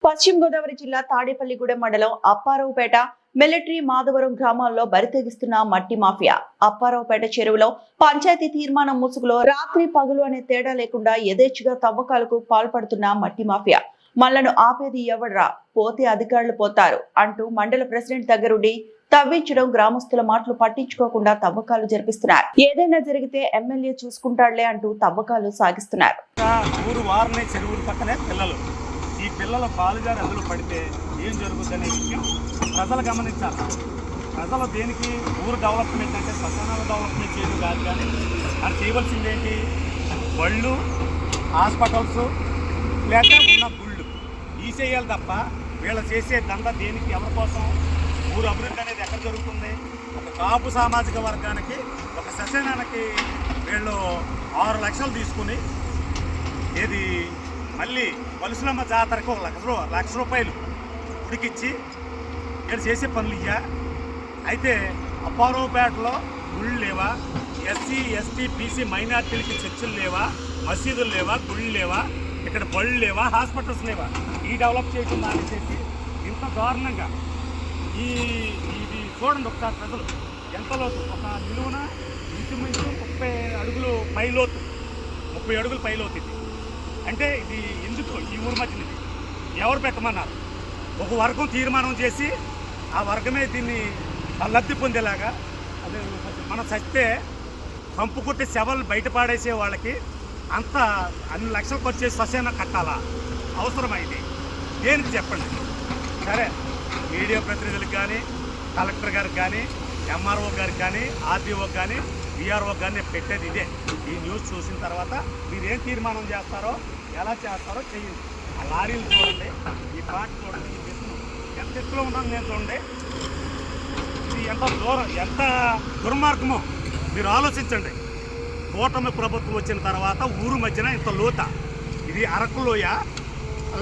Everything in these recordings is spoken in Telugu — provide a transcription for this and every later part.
పశ్చిమ గోదావరి జిల్లా తాడేపల్లిగూడెం మండలం అప్పారావుపేట, మిలిటరీ మాధవరం గ్రామాల్లో బరితెగిస్తున్న మట్టి మాఫియా. అప్పారావుపేట చెరువులో పంచాయతీ తీర్మానం ముసుగులో రాత్రి పగలు అనే తేడా లేకుండా యథేచ్ఛగా తవ్వకాలకు పాల్పడుతున్న మట్టి మాఫియా. మళ్లను ఆపేది ఎవడ్రా, పోతే అధికారులు పోతారు అంటూ మండల ప్రెసిడెంట్ దగ్గరుండి తవ్వించడం, గ్రామస్తుల మాటలు పట్టించుకోకుండా తవ్వకాలు జరిపిస్తున్నారు. ఏదైనా జరిగితే ఎమ్మెల్యే చూసుకుంటాడులే అంటూ తవ్వకాలు సాగిస్తున్నారు. ఈ పిల్లల పాలుగారు అందులో పడితే ఏం జరుగుతుందనే విషయం ప్రజలు గమనించాలి. ప్రజలు దేనికి ఊరు డెవలప్మెంట్ అంటే శ్మశానాల డెవలప్మెంట్ చేయడం కాదు, కానీ అది చేయవలసింది ఏంటి, బళ్ళు, హాస్పిటల్స్ లేక ఉన్న గుళ్ళు ఈ చేయాలి తప్ప వీళ్ళు చేసే దండ దేనికి, ఎవరి కోసం? ఊరు అభివృద్ధి అనేది ఎక్కడ జరుగుతుంది? ఒక కాపు సామాజిక వర్గానికి ఒక శ్మశానానికి వీళ్ళు 6 లక్షలు తీసుకుని ఏది మళ్ళీ వలసలమ్మ జాతరకు 1 లక్ష రూపాయలు ఉడికిచ్చి ఇక్కడ చేసే పనులు ఇయ్యా. అయితే అప్పారావుపేటలో గుళ్ళు లేవా? ఎస్సీ, ఎస్టీ, బీసీ మైనార్టీలకి చర్చిలు లేవా? మసీదులు లేవా? గుళ్ళు లేవా? ఇక్కడ బళ్ళు లేవా? హాస్పిటల్స్ లేవా? ఈ డెవలప్ చేయడం దాన్ని చేసి ఇంత దారుణంగా ఇది చూడండి ఒకసారి. ప్రజలు ఎంత లోతు, ఒక నిలువున ఇంచుమించు 30 అడుగులు పైలోతు, 30 అడుగులు పైలోతు. ఇది అంటే ఇది ఎందుకు ఈ ఊరు మధ్యన ఎవరు పెట్టమన్నారు? ఒక వర్గం తీర్మానం చేసి ఆ వర్గమే దీన్ని లబ్ధి పొందేలాగా. అదే మనం చస్తే కంపు కొట్టి శవాలు బయట పాడేసే వాళ్ళకి అంత అన్ని లక్షలు ఖర్చు చేసి శ్మశానం కట్టాలా? అవసరమైంది దేనికి చెప్పండి? సరే, మీడియా ప్రతినిధులకు కానీ, కలెక్టర్ గారికి కానీ, ఎంఆర్ఓ గారికి కానీ, ఆర్డీఓకి కానీ, విఆర్ఓ కానీ పెట్టేది ఇదే. ఈ న్యూస్ చూసిన తర్వాత మీరు ఏం తీర్మానం చేస్తారో, ఎలా చేస్తారో చెయ్యండి. ఆ లారీలు చూడండి, ఈ పాట చూడండి, ఈ ఎత్తులు ఎంత ఎత్తులో ఉందని నేను చూడండి. ఇది ఎంత దూరం, ఎంత దుర్మార్గమో మీరు ఆలోచించండి. కూటమి ప్రభుత్వం వచ్చిన తర్వాత ఊరు మధ్యన ఇంత లోత. ఇది అరకు లోయ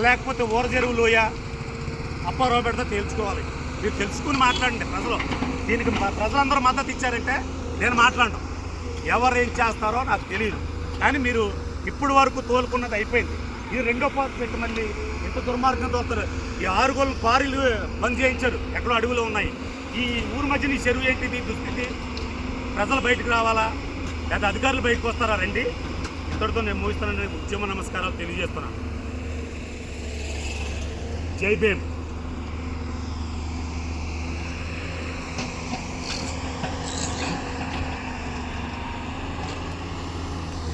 లేకపోతే ఊరజెరువు లోయ? అప్పారావుపేటతో తేల్చుకోవాలి. మీరు తెలుసుకుని మాట్లాడండి. ప్రజలు దీనికి ప్రజలందరూ మద్దతు ఇచ్చారంటే నేను మాట్లాడను. ఎవరేం చేస్తారో నాకు తెలియదు, కానీ మీరు ఇప్పుడు వరకు తోలుకున్నది అయిపోయింది. ఈ రెండో పార్ట్ పెట్టి మళ్ళీ ఎంత దుర్మార్గం తోలుతారు. ఈ 6 గోళ్ళ క్వారీలు బంద్ చేయించారు, ఎక్కడో అడుగులో ఉన్నాయి. ఈ ఊరు మధ్యన ఈ చెరువు ఏంటిది దుస్థితి? ప్రజలు బయటకు రావాలా లేదా అధికారులు బయటకు వస్తారా? రండి. ఇద్దరితో నేను ముగిస్తానని ఉద్యమ నమస్కారాలు తెలియజేస్తున్నాను. జై భీమ్.